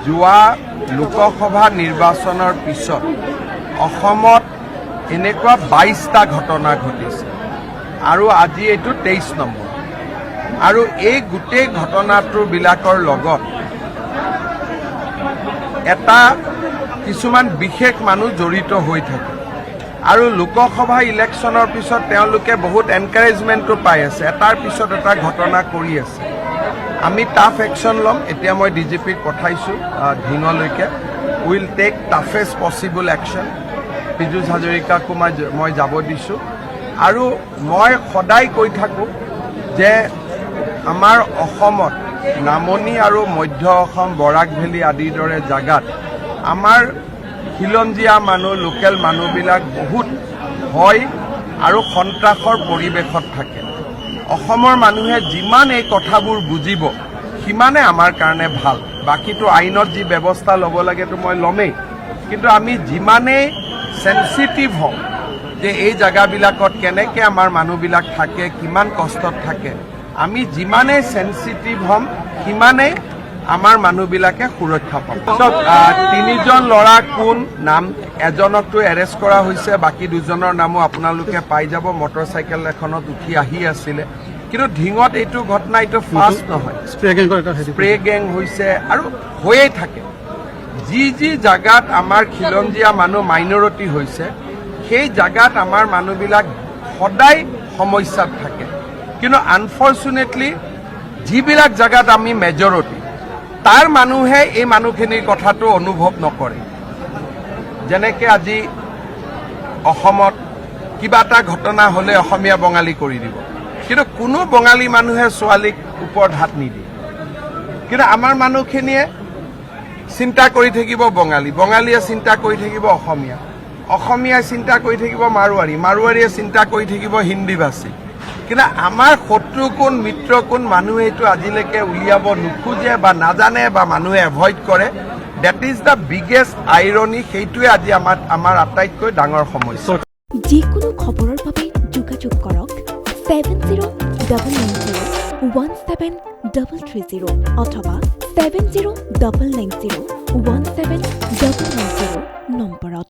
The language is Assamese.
যোৱা লোকসভা নিৰ্বাচনৰ পিছত অসমত এনেকুৱা 22টা ঘটনা ঘটিছে আৰু আজি এইটো 23 নম্বৰ আৰু এই গোটেই ঘটনাটোবিলাকৰ লগত এটা কিছুমান বিশেষ মানুহ জড়িত হৈ থাকে আৰু লোকসভা ইলেকশ্যনৰ পিছত তেওঁলোকে বহুত এনকাৰেজমেণ্টো পাই আছে এটাৰ পিছত এটা ঘটনা কৰি আছে আমি টাফ একশ্যন ল'ম এতিয়া মই ডিজিপিক পঠাইছোঁ ঢিঙলৈকে will take toughest possible action Piyush হাজৰিকাকো মই যাব দিছোঁ আৰু মই সদায় কৈ থাকোঁ যে আমাৰ অসমত নামনি আৰু মধ্য অসম বৰাক ভেলী আদিৰ দৰে জাগাত আমাৰ খিলঞ্জীয়া মানুহ লোকেল মানুহবিলাক বহুত ভয় আৰু সন্ত্ৰাসৰ পৰিৱেশত থাকে অসমৰ মানুহে যিমান এই কথাবোৰ বুজিব সিমানে আমাৰ কাৰণে ভাল বাকীটো আইনত যি ব্যৱস্থা ল'ব লাগেতো মই ল'মেই কিন্তু আমি যিমানেই সেন্সিটিভ হওঁ যে এই জায়গাবিলাকত কেনেকৈ আমাৰ মানুহবিলাক থাকে কিমান কষ্টত থাকে আমি যিমানেই সেন্সিটিভ হ'ম সিমানেই আমাৰ মানুহবিলাকে সুৰক্ষা পাব তিনিজন ল'ৰা কোন নাম এজনকতো এৰেষ্ট কৰা হৈছে বাকী দুজনৰ নামো আপোনালোকে পাই যাব মটৰচাইকেল এখনত উঠি আহি আছিলে কিন্তু ঢিঙত এইটো ঘটনা এইটো ফাৰ্ষ্ট নহয় স্প্ৰে গেং হৈছে আৰু হৈয়ে থাকে যি যি জাগাত আমাৰ খিলঞ্জীয়া মানুহ মাইনৰিটি হৈছে সেই জাগাত আমাৰ মানুহবিলাক সদায় সমস্যাত থাকে কিন্তু আনফৰ্চুনেটলি যিবিলাক জাগাত আমি মেজৰিটি তাৰ মানুহে এই মানুহখিনিৰ কথাটো অনুভৱ নকৰে যেনেকৈ আজি অসমত কিবা এটা ঘটনা হ'লে অসমীয়া বঙালী কৰি দিব কিন্তু কোনো বঙালী মানুহে ছোৱালীক ওপৰত হাত নিদিয়ে কিন্তু আমাৰ মানুহখিনিয়ে চিন্তা কৰি থাকিব বঙালীয়ে চিন্তা কৰি থাকিব অসমীয়াই চিন্তা কৰি থাকিব মাৰোৱাৰীয়ে চিন্তা কৰি থাকিব হিন্দীভাষী কিন্তু আমাৰ শত্ৰু কোন মিত্ৰ কোন মানুহে এইটো আজিলৈকে উলিয়াব নোখোজে বা নাজানে বা মানুহে এভইড কৰে that is the biggest irony সেইটোৱে আজি আমাৰ আটাইতকৈ ডাঙৰ সমস্যা যিকোনো খবৰৰ বাবে যোগাযোগ কৰক 7099017330 অথবা 7099017990 নম্বৰত